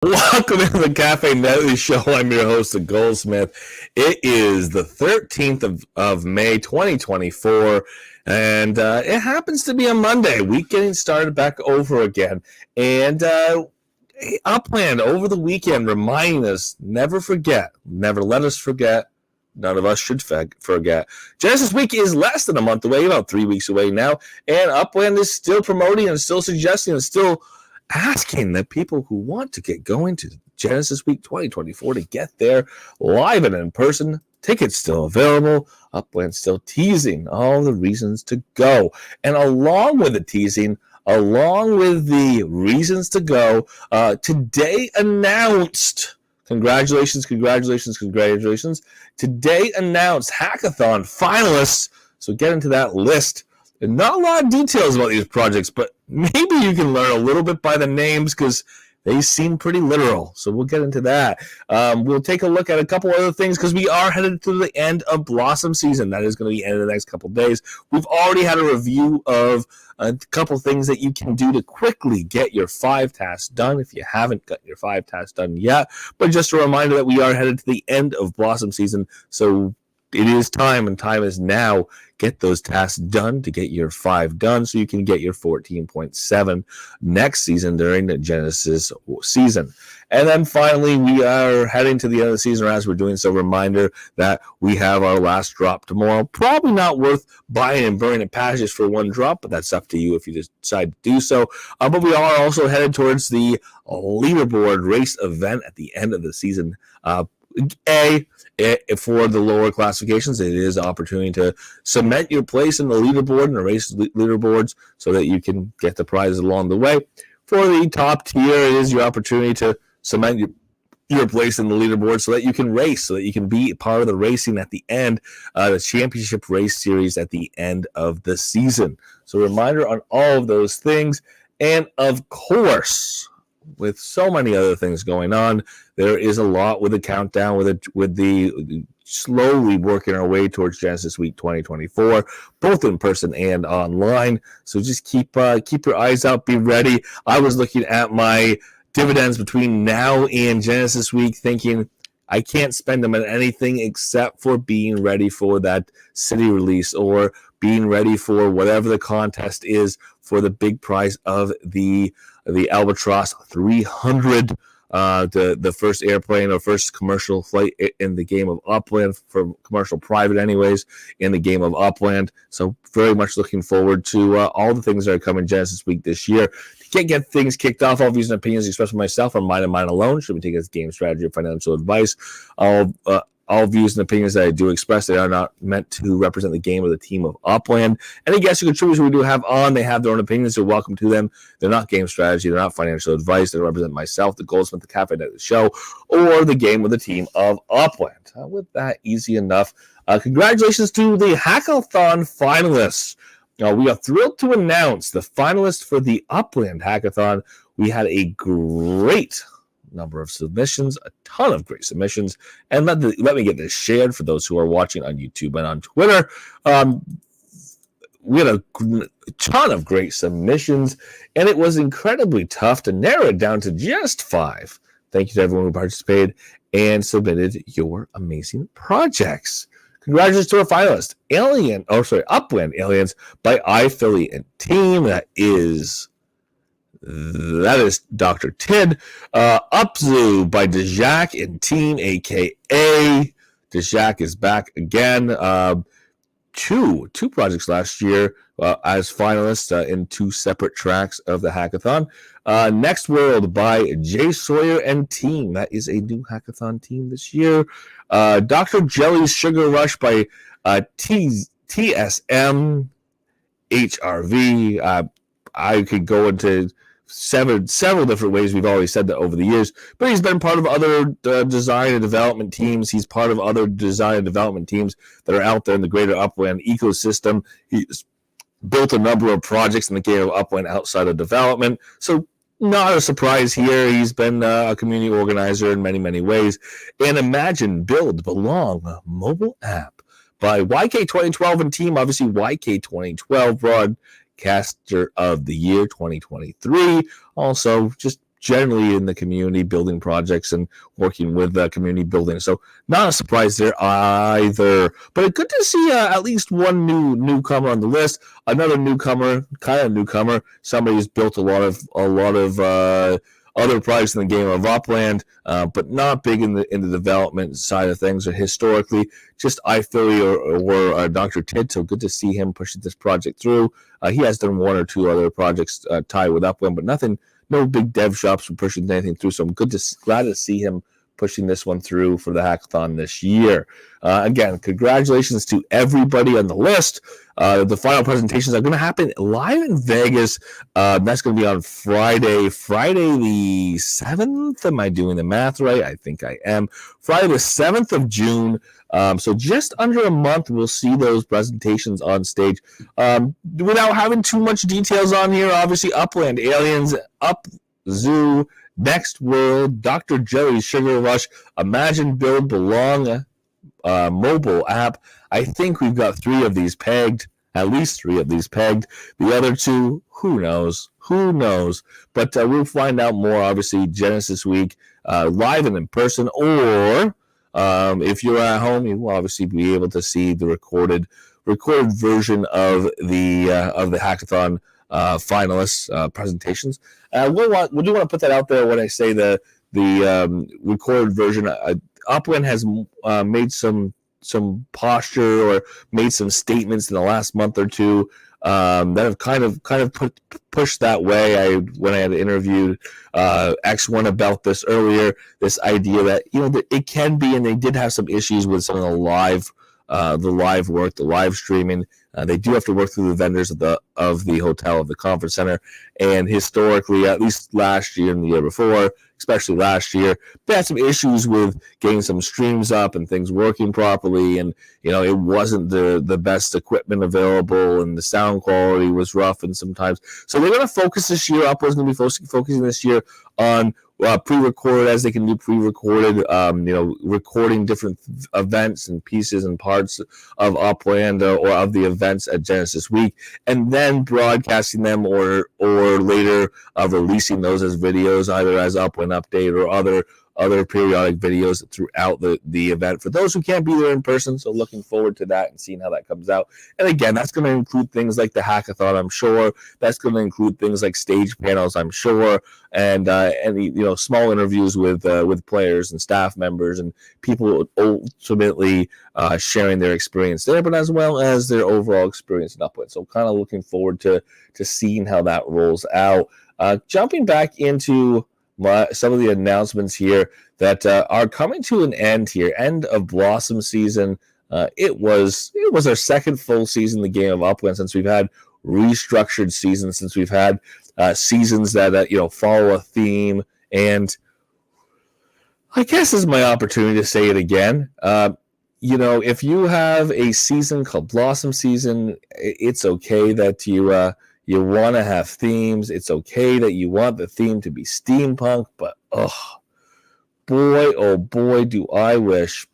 Welcome to the Cafe Nightly Show. I'm your host, the Goldsmith. It is the 13th of May, 2024, and it happens to be a Monday. Week getting started back over again. And Upland over the weekend reminding us, never forget, never let us forget, none of us should forget. Genesis Week is less than a month away, about 3 weeks away now, and Upland is still promoting and still suggesting and still asking the people who want to get going to Genesis Week 2024 to get there live and in person. Tickets still available. Upland still teasing all the reasons to go. And along with the teasing, along with the reasons to go, today announced, congratulations. Today announced Hackathon Finalists. So get into that list. And not a lot of details about these projects, but maybe you can learn a little bit by the names because they seem pretty literal. So we'll get into that. We'll take a look at a couple other things because we are headed to the end of Blossom season. That is going to be the end of the next couple of days. We've already had a review of a couple things that you can do to quickly get your 5 tasks done if you haven't got your 5 tasks done yet. But just a reminder that we are headed to the end of Blossom season. So it is time, and time is now. Get those tasks done to get your 5 done so you can get your 14.7 next season during the Genesis season. And then finally, we are heading to the end of the season. As we're doing so, reminder that we have our last drop tomorrow. Probably not worth buying and burning packages for one drop, but that's up to you if you decide to do so. But we are also headed towards the leaderboard race event at the end of the season. For the lower classifications, it is an opportunity to cement your place in the leaderboard and the race leaderboards so that you can get the prizes along the way. For the top tier, it is your opportunity to cement your place in the leaderboard so that you can race, so that you can be part of the racing at the end, the championship race series at the end of the season. So reminder on all of those things. And of course, with so many other things going on, there is a lot with the countdown, with the slowly working our way towards Genesis Week 2024, both in person and online. So just keep your eyes out, be ready. I was looking at my dividends between now and Genesis Week, thinking I can't spend them on anything except for being ready for that city release or being ready for whatever the contest is for the big prize of the Albatross 300, the first airplane or first commercial flight in the game of Upland, for commercial private anyways, in the game of Upland. So very much looking forward to all the things that are coming Genesis Week this year. To get things kicked off, all views and opinions expressed by myself are mine and mine alone. Should we take as game strategy or financial advice? All views and opinions that I do express, they are not meant to represent the game or the team of Upland. Any guests or contributors we do have on, they have their own opinions. You're welcome to them. They're not game strategy. They're not financial advice. They represent myself, the Goldsmith, the Cafe Nightly Show, or the game or the team of Upland. With that, easy enough. Congratulations to the Hackathon finalists. We are thrilled to announce the finalists for the Upland Hackathon. We had a great number of submissions, a ton of great submissions, and let me get this shared for those who are watching on YouTube and on Twitter. We had a ton of great submissions, and it was incredibly tough to narrow it down to just 5. Thank you to everyone who participated and submitted your amazing projects. Congratulations to our finalist, Upland Aliens by iAffiliate Team. That is Dr. Tid. Upzoo by Dejak and Team, a.k.a. Dejak is back again. Two projects last year as finalists in 2 separate tracks of the hackathon. Next World by Jay Sawyer and Team. That is a new hackathon team this year. Dr. Jelly's Sugar Rush by TSM HRV. I could go into several different ways. We've always said that over the years, but he's been part of other design and development teams. He's part of other design and development teams that are out there in the greater Upland ecosystem. He's built a number of projects in the game of Upland outside of development. So not a surprise here. He's been a community organizer in many, many ways. And Imagine, Build, Belong mobile app by YK 2012 and Team, obviously YK 2012 Broadcaster of the Year 2023. Also, just generally in the community, building projects and working with community building. So not a surprise there either. But good to see at least one newcomer on the list. Another newcomer, kind of newcomer, somebody who's built a lot of other projects in the game of Upland, but not big in the development side of things or historically. Just iPhilly or Dr. Tid. So good to see him pushing this project through. He has done one or two other projects tied with Upland, but nothing. No big dev shops for pushing anything through, so I'm glad to see him pushing this one through for the hackathon this year. Again, congratulations to everybody on the list. The final presentations are going to happen live in Vegas. That's going to be on Friday the 7th. Am I doing the math right? I think I am. Friday the 7th of June. So just under a month, we'll see those presentations on stage. Without having too much details on here, obviously Upland, Aliens, Up Zoo, Next World, Dr. Jelly's Sugar Rush, Imagine, Build, Belong, mobile app. I think we've got 3 of these pegged, at least 3 of these pegged. The other 2, who knows? But we'll find out more, obviously, Genesis Week, live and in person, or if you're at home, you will obviously be able to see the recorded version of the hackathon finalists presentations. We do want to put that out there when I say the recorded version. Upland has made some posture or made some statements in the last month or two that have kind of pushed that way. When I had interviewed X1 about this earlier, this idea that that it can be, and they did have some issues with some of the live work, the live streaming. They do have to work through the vendors of the hotel, of the conference center, and historically, at least last year and the year before, especially last year, they had some issues with getting some streams up and things working properly, and it wasn't the best equipment available, and the sound quality was rough, and sometimes. So they're going to focus this year. Upland's going to be focusing this year on pre-recorded, as they can do pre-recorded, recording different events and pieces and parts of Upland or of the events at Genesis Week, and then broadcasting them or later releasing those as videos, either as Upland Update or other periodic videos throughout the event for those who can't be there in person. So looking forward to that and seeing how that comes out. And again, that's going to include things like the hackathon, I'm sure. That's going to include things like stage panels, I'm sure, and small interviews with players and staff members and people ultimately sharing their experience there, but as well as their overall experience in Upland. So kind of looking forward to seeing how that rolls out. Jumping back into some of the announcements here that are coming to an end here. End of Blossom season. It was our second full season in the game of Upland since we've had restructured seasons, since we've had seasons that follow a theme. And I guess this is my opportunity to say it again. If you have a season called Blossom season, it's okay that you want to have themes. It's okay that you want the theme to be steampunk, but oh boy, do I wish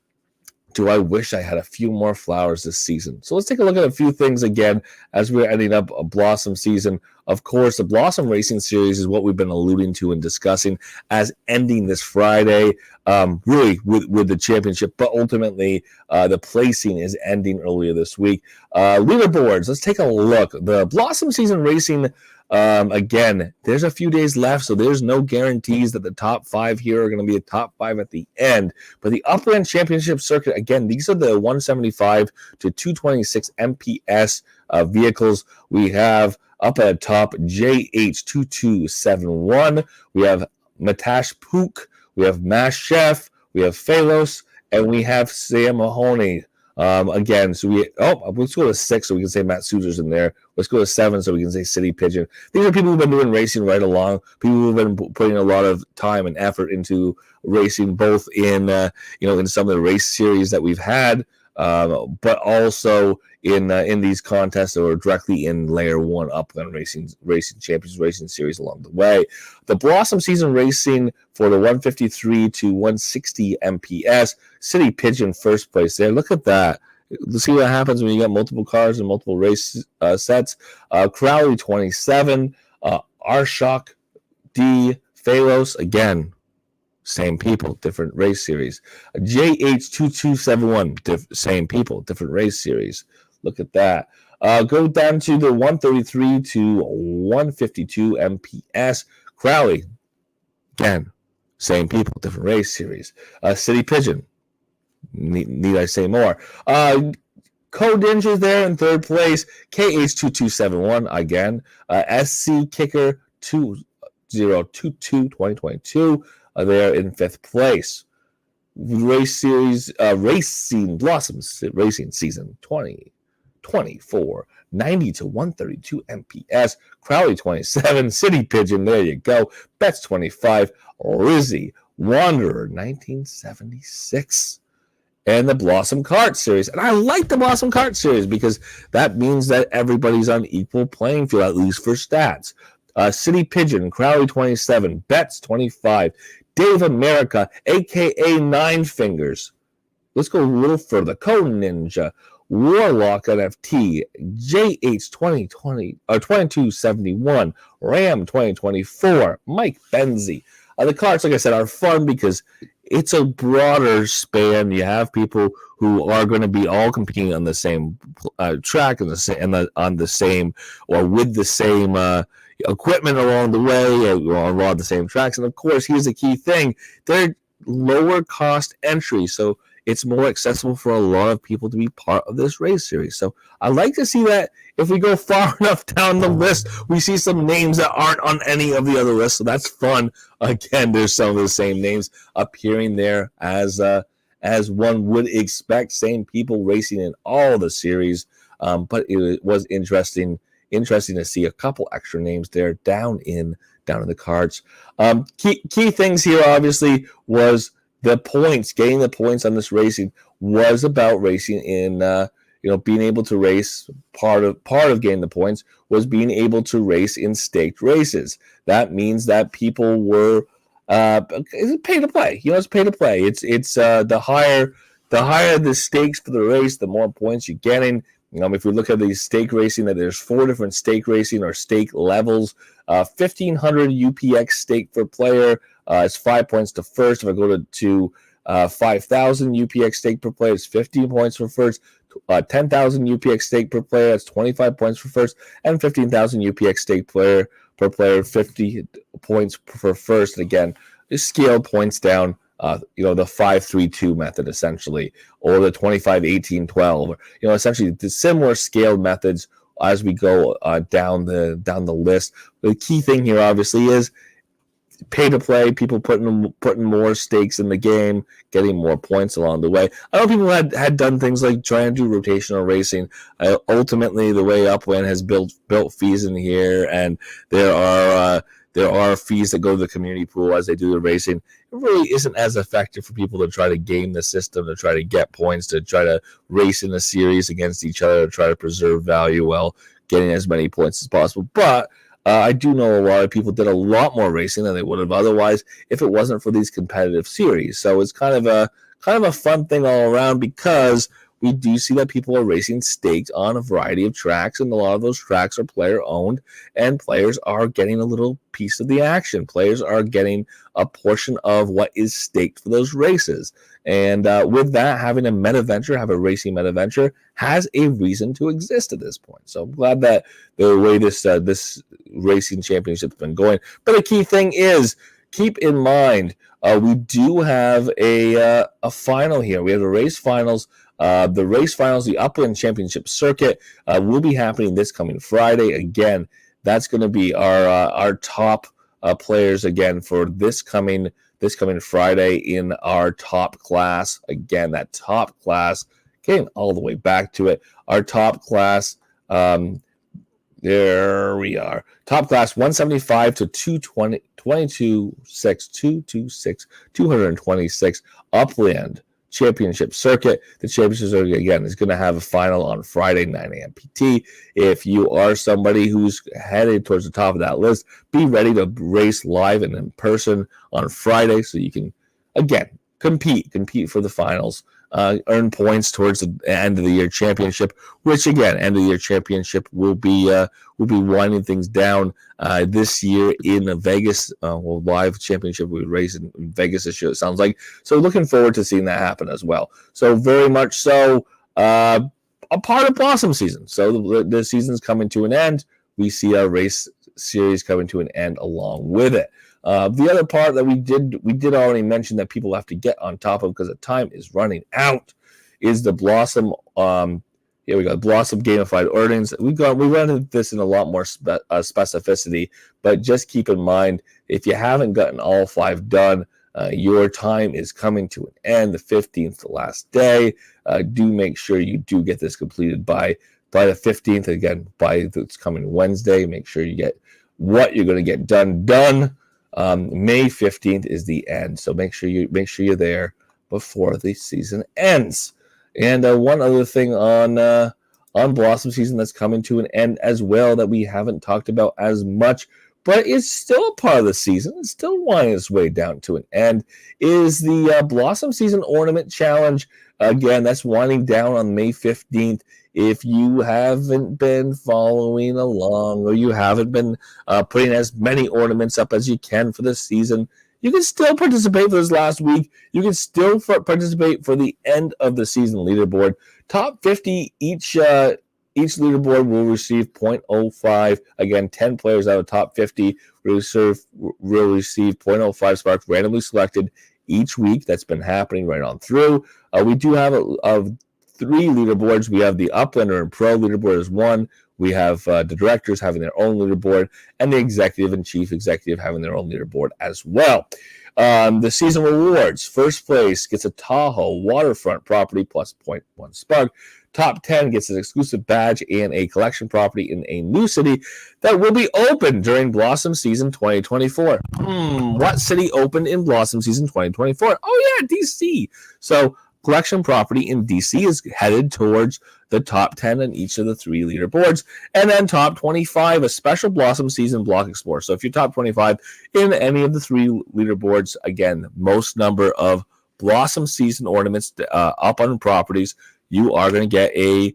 I had a few more flowers this season. So let's take a look at a few things again as we're ending up a Blossom season. Of course, the Blossom Racing Series is what we've been alluding to and discussing as ending this Friday, really with the championship, but ultimately the placing is ending earlier this week. Leaderboards, let's take a look. The Blossom Season Racing, again, there's a few days left, so there's no guarantees that the top 5 here are going to be a top 5 at the end. But the Upland Championship Circuit, again, these are the 175 to 226 MPS vehicles. We have up at the top JH2271. We have Matash Pook. We have Mash Chef. We have Phalos. And we have Sam Mahoney. Again, so let's go to 6 so we can say Matt Souter's in there. Let's go to 7 so we can say City Pigeon. These are people who've been doing racing right along. People who've been putting a lot of time and effort into racing, both in in some of the race series that we've had, but also in these contests or directly in Layer 1 Upland Racing Champions Racing Series along the way. The Blossom Season Racing for the 153 to 160 MPS, City Pigeon first place there. Look at that. Let's see what happens when you got multiple cars and multiple race sets. Crowley 27, Arshok D, Phalos, again, same people, different race series. JH2271, same people, different race series. Look at that. Go down to the 133 to 152 MPS. Crowley, again, same people, different race series. City Pigeon, need I say more? Code Ninja there in third place. KH2271 again. SC Kicker 2022 2022 there in fifth place. Race series, Racing Blossoms Racing Season 2024, 90 to 132 MPS. Crowley 27, City Pigeon, there you go. Betts 25, Rizzy Wanderer 1976. And the Blossom Kart Series. And I like the Blossom Kart Series because that means that everybody's on equal playing field, at least for stats. City Pigeon, Crowley 27, Betts 25, Dave America, a.k.a. Nine Fingers. Let's go a little further. Code Ninja, Warlock NFT, JH 2020 or 2271, Ram 2024, Mike Benzie. The cards, like I said, are fun because it's a broader span. You have people who are going to be all competing on the same track and on the same or with the same equipment along the way, along the same tracks. And of course, here's the key thing: they're lower cost entry, so it's more accessible for a lot of people to be part of this race series. So I like to see that if we go far enough down the list, we see some names that aren't on any of the other lists. So that's fun. Again, there's some of the same names appearing there as one would expect. Same people racing in all the series. But it was interesting to see a couple extra names there down in the cards. Key things here obviously was the points. Getting the points on this racing was about racing in being able to race. Part of getting the points was being able to race in staked races. That means that people were pay to play. It's pay to play. It's the higher the stakes for the race, the more points you're getting. If we look at the stake racing, that there's 4 different stake racing or stake levels. 1,500 UPX stake per player is 5 points to first. If I go to 5,000 UPX stake per player, it's 15 points for first. 10,000 UPX stake per player, that's 25 points for first. And 15,000 UPX stake per player, 50 points for first. And again, just scale points down. The 5-3-2 method essentially, or the 25-18-12. Essentially the similar scaled methods as we go down the list. The key thing here obviously is pay to play. People putting more stakes in the game, getting more points along the way. I know people had done things like trying to do rotational racing. Ultimately, the way Upland has built fees in here, and there are fees that go to the community pool as they do the racing. It really isn't as effective for people to try to game the system, to try to get points, to try to race in a series against each other, to try to preserve value while getting as many points as possible. But I do know a lot of people did a lot more racing than they would have otherwise if it wasn't for these competitive series. So it's kind of a fun thing all around, because we do see that people are racing staked on a variety of tracks, and a lot of those tracks are player-owned, and players are getting a little piece of the action. Players are getting a portion of what is staked for those races. And with that, having a meta-venture, have a racing meta-venture, has a reason to exist at this point. So I'm glad that the way this racing championship has been going. But the key thing is, keep in mind, we do have a final here. We have the race finals. The race finals, the Upland Championship Circuit, will be happening this coming Friday. Again, that's going to be our top players again for this coming Friday in our top class. Again, that top class, getting all the way back to it. Our top class, there we are. Top class 175 to 220, 226 Upland Championship Circuit. The Championship Circuit, again, is going to have a final on Friday, 9 a.m. PT. If you are somebody who's headed towards the top of that list, be ready to race live and in person on Friday so you can, again, compete for the finals earn points towards the end of the year championship, which again, end of the year championship will be winding things down this year in Vegas. Live championship will be raised in Vegas this year, it sounds like. So looking forward to seeing that happen as well. So very much so a part of Blossom season. So the season's coming to an end. We see our race series coming to an end along with it. The other part that we did already mention that people have to get on top of because the time is running out is the Blossom. Here we go, Blossom gamified earnings. We went into this in a lot more specificity, but just keep in mind if you haven't gotten all 5 done, your time is coming to an end. The 15th, the last day. Do make sure you do get this completed by the 15th. Again, by this coming Wednesday. Make sure you get what you're going to get done. May 15th is the end, so make sure you're there before the season ends. And one other thing on Blossom season that's coming to an end as well that we haven't talked about as much, but it's still a part of the season. It's still winding its way down to an end. Is the Blossom Season Ornament Challenge. Again, that's winding down on May 15th. If you haven't been following along or you haven't been putting as many ornaments up as you can for the season, you can still participate for this last week. You can still participate for the end of the season leaderboard. Top 50 each leaderboard will receive 0.05. Again, 10 players out of top 50 will receive 0.05 sparks randomly selected each week. That's been happening right on through. We do have 3 leaderboards. We have the Uplander and Pro leaderboard as one. We have the directors having their own leaderboard, and the executive and chief executive having their own leaderboard as well. The season rewards: first place gets a Tahoe waterfront property plus 0.1 spark. Top 10 gets an exclusive badge and a collection property in a new city that will be open during Blossom Season 2024. What city opened in Blossom Season 2024? Oh yeah, DC. So collection property in DC is headed towards the top 10 in each of the 3 leaderboards. And then top 25, a special Blossom Season Block Explorer. So if you're top 25 in any of the 3 leaderboards, again, most number of Blossom Season ornaments up on properties, you are going to get a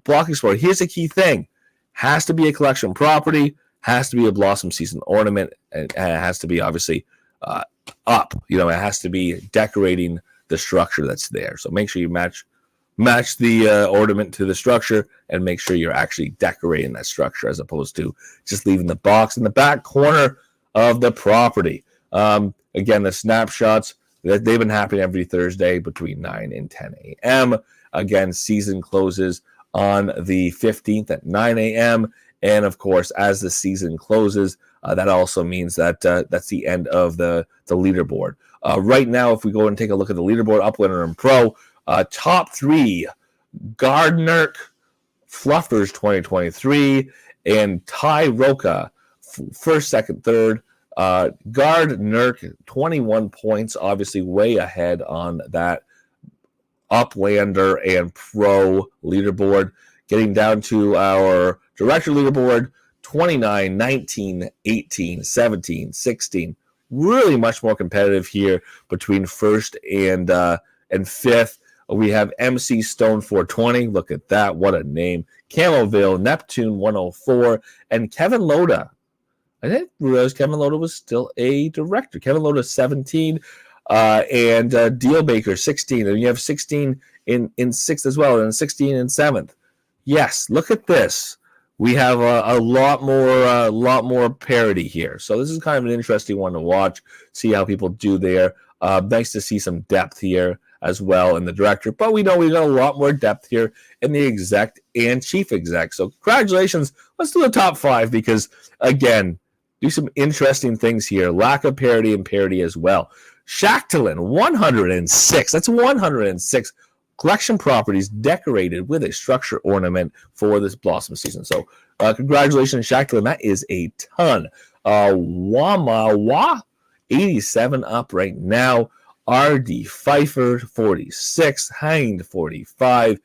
Block Explorer. Here's the key thing. Has to be a collection property, has to be a Blossom Season ornament, and it has to be obviously up. It has to be decorating the structure that's there. So make sure you match the ornament to the structure and make sure you're actually decorating that structure as opposed to just leaving the box in the back corner of the property. Again, the snapshots, they've been happening every Thursday between 9 and 10 a.m. Again, season closes on the 15th at 9 a.m. And of course, as the season closes, that also means that that's the end of the leaderboard. Right now, if we go and take a look at the leaderboard, Uplander and Pro, top 3, Gardner Fluffers 2023 and Ty Roca, first, second, third. Gardner, 21 points, obviously way ahead on that Uplander and Pro leaderboard. Getting down to our director leaderboard, 29, 19, 18, 17, 16. Really much more competitive here between first and fifth. We have MC Stone 420. Look at that. What a name. Camoville, Neptune 104, and Kevin Loda. I didn't realize Kevin Loda was still a director. Kevin Loda 17, and Deal Baker 16. And you have 16 in 6th as well, and 16 in 7th. Yes, look at this. We have a lot more parity here. So this is kind of an interesting one to watch, see how people do there. Nice to see some depth here as well in the director. But we know we've got a lot more depth here in the exec and chief exec. So congratulations. Let's do the top 5 because, again, do some interesting things here. Lack of parity and parity as well. Shacklin, 106. That's 106. Collection properties decorated with a structure ornament for this Blossom season. So congratulations, Shacklin. That is a ton. Wamawa, 87 up right now. R.D. Pfeiffer, 46. Hind, 45.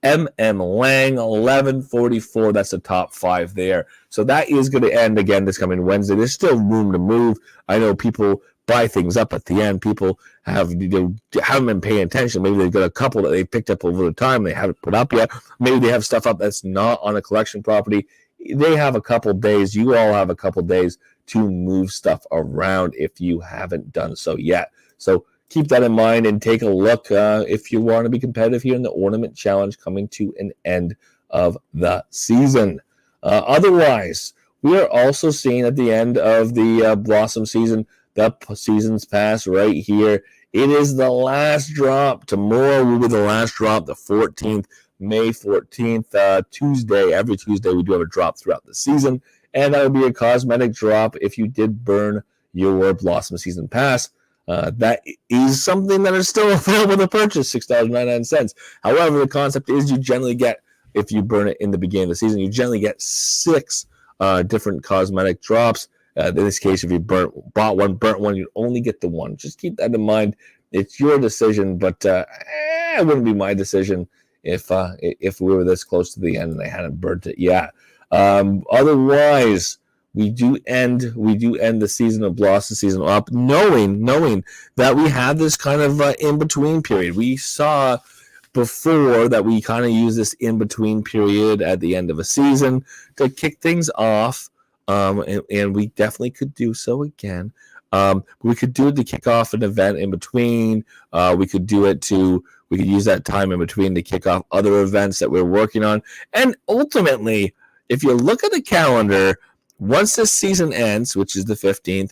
M.M. Lang, 1144. That's the top 5 there. So that is going to end again this coming Wednesday. There's still room to move. I know people buy things up at the end. People haven't been paying attention. Maybe they've got a couple that they picked up over the time they haven't put up yet. Maybe they have stuff up that's not on a collection property. They have a couple days. You all have a couple days to move stuff around if you haven't done so yet. So keep that in mind and take a look if you want to be competitive here in the Ornament Challenge coming to an end of the season. Otherwise, we are also seeing at the end of the Blossom season, the season's pass right here. It is the last drop. Tomorrow will be the last drop, the 14th, May 14th, Tuesday. Every Tuesday we do have a drop throughout the season, and that would be a cosmetic drop if you did burn your Blossom season pass. That is something that is still available to purchase, $6.99. However, the concept is you generally get, if you burn it in the beginning of the season, you generally get 6 different cosmetic drops. In this case, if you burnt one, you'd only get the one. Just keep that in mind. It's your decision, but it wouldn't be my decision if we were this close to the end and they hadn't burnt it yet. Otherwise, we do end the season of Blossom season up, knowing that we have this kind of in-between period. We saw before that we kind of use this in-between period at the end of a season to kick things off, and we definitely could do so again. We could do it to kick off an event in between. We could use that time in between to kick off other events that we're working on. And ultimately, if you look at the calendar, once this season ends, which is the 15th,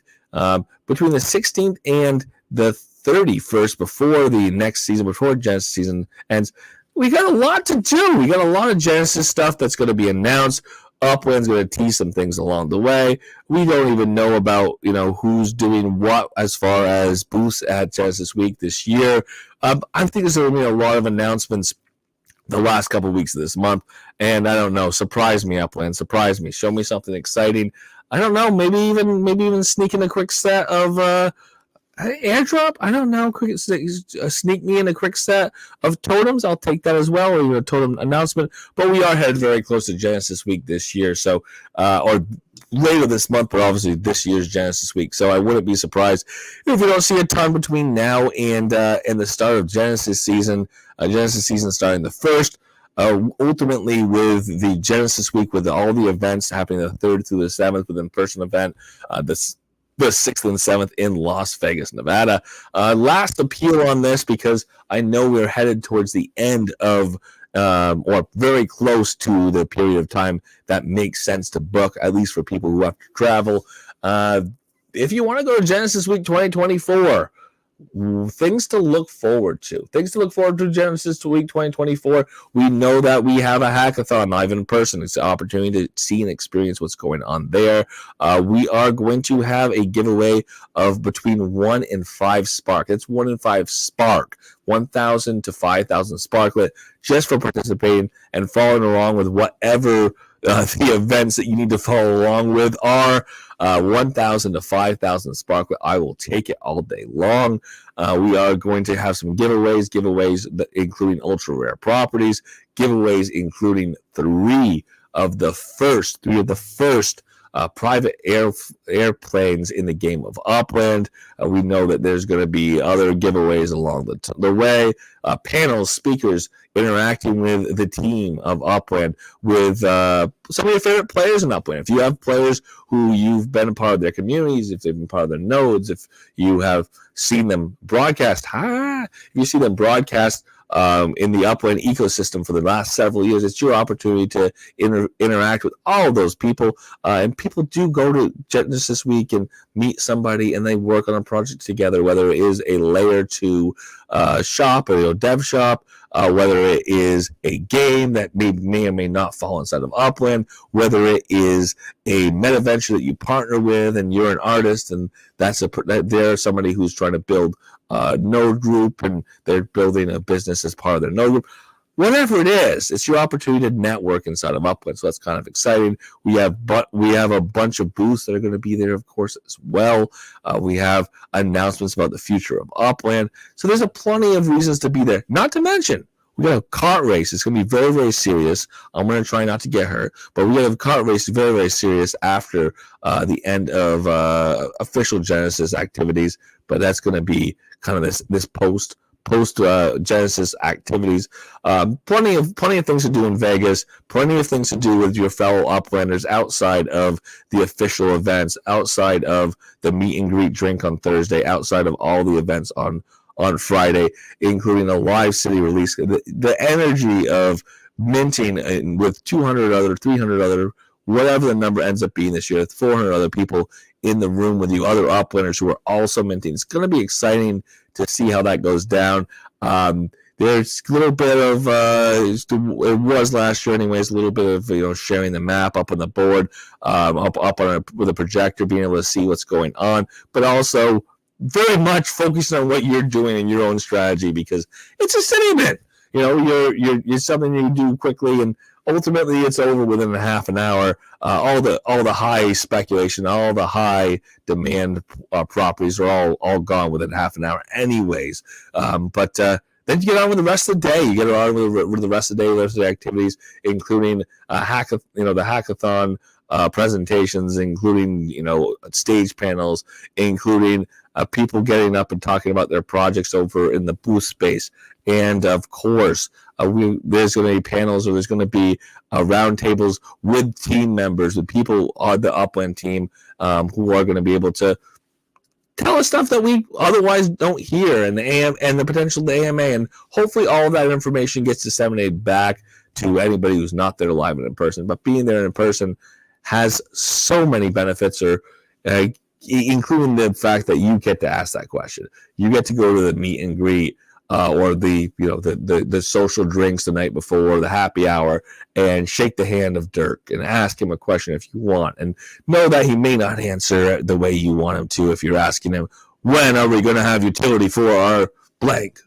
between the 16th and the 31st, before the next season, before Genesis season ends, we got a lot to do. We got a lot of Genesis stuff that's going to be announced. Upland's going to tease some things along the way. We don't even know about, who's doing what as far as booths at Genesis Week this year. I think there's going to be a lot of announcements the last couple of weeks of this month, and I don't know. Surprise me, Upland. Surprise me. Show me something exciting. I don't know. Maybe even sneak in a quick set of airdrop. I don't know. Sneak me in a quick set of totems. I'll take that as well, or a totem announcement. But we are headed very close to Genesis Week this year, so or later this month, but obviously this year's Genesis Week. So I wouldn't be surprised if we don't see a ton between now and the start of Genesis season. Genesis season starting the 1st. Ultimately, with the Genesis Week, with all the events happening the 3rd through the 7th, with in-person event, the 6th and 7th in Las Vegas, Nevada. Last appeal on this, because I know we're headed towards the end of, or very close to the period of time that makes sense to book, at least for people who have to travel. If you want to go to Genesis Week 2024, things to look forward to. Genesis Week 2024. We know that we have a hackathon live in person. It's an opportunity to see and experience what's going on there. We are going to have a giveaway of between 1 and 5 Spark. It's 1 and 5 Spark, 1,000 to 5,000 Sparklet, just for participating and following along with whatever the events that you need to follow along with are. 1,000 to 5,000 Sparklet. I will take it all day long. We are going to have some giveaways including ultra rare properties, giveaways including three of the first private airplanes in the game of Upland. We know that there's going to be other giveaways along the way. Panels, speakers, interacting with the team of Upland, with some of your favorite players in Upland. If you have players who you've been a part of their communities, if they've been part of their nodes, if you have seen them broadcast, in the Upland ecosystem for the last several years, it's your opportunity to interact with all of those people. And people do go to Genesis Week and meet somebody, and they work on a project together, whether it is a layer 2 shop or dev shop, whether it is a game that may or may not fall inside of Upland, whether it is a meta venture that you partner with and you're an artist, and they're somebody who's trying to build a node group and they're building a business as part of their node group. Whatever it is, it's your opportunity to network inside of Upland, so that's kind of exciting. We have a bunch of booths that are going to be there, of course, as well. We have announcements about the future of Upland, so there's plenty of reasons to be there. Not to mention, we got a kart race. It's going to be very, very serious. I'm going to try not to get hurt, but we got a kart race very, very serious after the end of official Genesis activities. But that's going to be kind of this post Genesis activities. Plenty of things to do in Vegas. Plenty of things to do with your fellow Uplanders outside of the official events, outside of the meet and greet drink on Thursday, outside of all the events on Friday, including a live city release. The energy of minting with 200 other, 300 other, whatever the number ends up being this year, 400 other people in the room with you, other Uplanders who are also minting. It's going to be exciting to see how that goes down. There's a little bit of, it was last year anyways, a little bit of, sharing the map up on the board, up on with a projector, being able to see what's going on, but also very much focusing on what you're doing in your own strategy, because it's a city event. You're something you do quickly, and ultimately it's over within a half an hour. All the high speculation, all the high demand properties are all gone within half an hour anyways. But then you get on with the rest of the day. You get on with the rest of the day, the rest of the activities, including the hackathon presentations, including stage panels, including people getting up and talking about their projects over in the booth space, and of course there's going to be panels, or there's going to be round tables with team members, with people on the Upland team who are going to be able to tell us stuff that we otherwise don't hear, and the potential of the AMA, and hopefully all of that information gets disseminated back to anybody who's not there live and in person. But being there in person has so many benefits, or including the fact that you get to ask that question. You get to go to the meet and greet, or the social drinks the night before, the happy hour, and shake the hand of Dirk and ask him a question if you want, and know that he may not answer the way you want him to. If you're asking him, when are we going to have utility for our blank?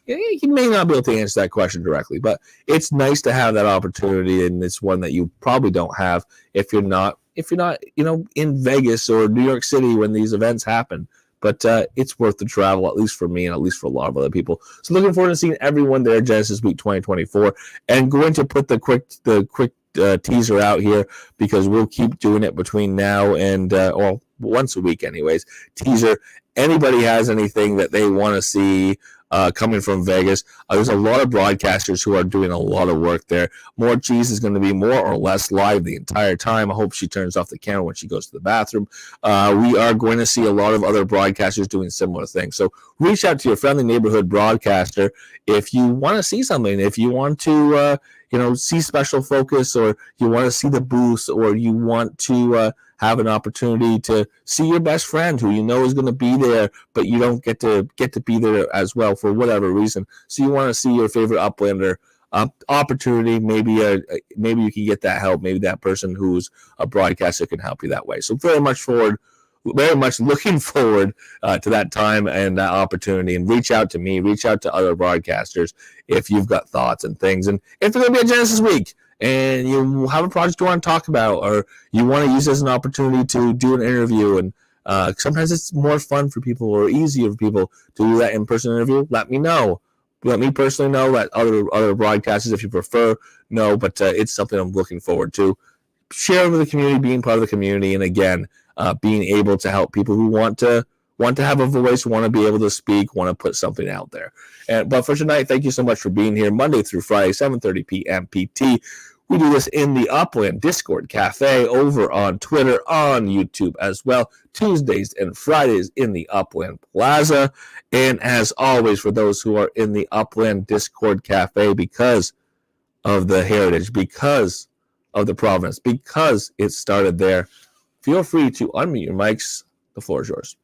He may not be able to answer that question directly, but it's nice to have that opportunity, and it's one that you probably don't have if you're not in Vegas or New York City when these events happen. But it's worth the travel, at least for me and at least for a lot of other people. So looking forward to seeing everyone there Genesis Week 2024, and going to put the quick teaser out here, because we'll keep doing it between now and once a week anyways. Teaser. Anybody has anything that they want to see coming from Vegas, there's a lot of broadcasters who are doing a lot of work there. More Cheese is going to be more or less live the entire time. I hope she turns off the camera when she goes to the bathroom. We are going to see a lot of other broadcasters doing similar things. So reach out to your friendly neighborhood broadcaster if you want to see something, if you want to see special focus, or you want to see the booths, or you want to have an opportunity to see your best friend who is going to be there, but you don't get to be there as well for whatever reason. So you want to see your favorite Uplander opportunity. Maybe you can get that help. Maybe that person who's a broadcaster can help you that way. So very much looking forward to that time and that opportunity. And reach out to me, reach out to other broadcasters if you've got thoughts and things. And if there's going to be a Genesis Week, and you have a project you want to talk about, or you want to use it as an opportunity to do an interview, and sometimes it's more fun for people, or easier for people to do that in-person interview, let me know. Let me personally know. Let other broadcasters, if you prefer, know. But it's something I'm looking forward to. Share with the community, being part of the community, and again, being able to help people who want to have a voice, want to be able to speak, want to put something out there. But for tonight, thank you so much for being here, Monday through Friday, 7:30 p.m. PT. We do this in the Upland Discord Cafe, over on Twitter, on YouTube as well, Tuesdays and Fridays in the Upland Plaza. And as always, for those who are in the Upland Discord Cafe, because of the heritage, because of the provenance, because it started there, feel free to unmute your mics. The floor is yours.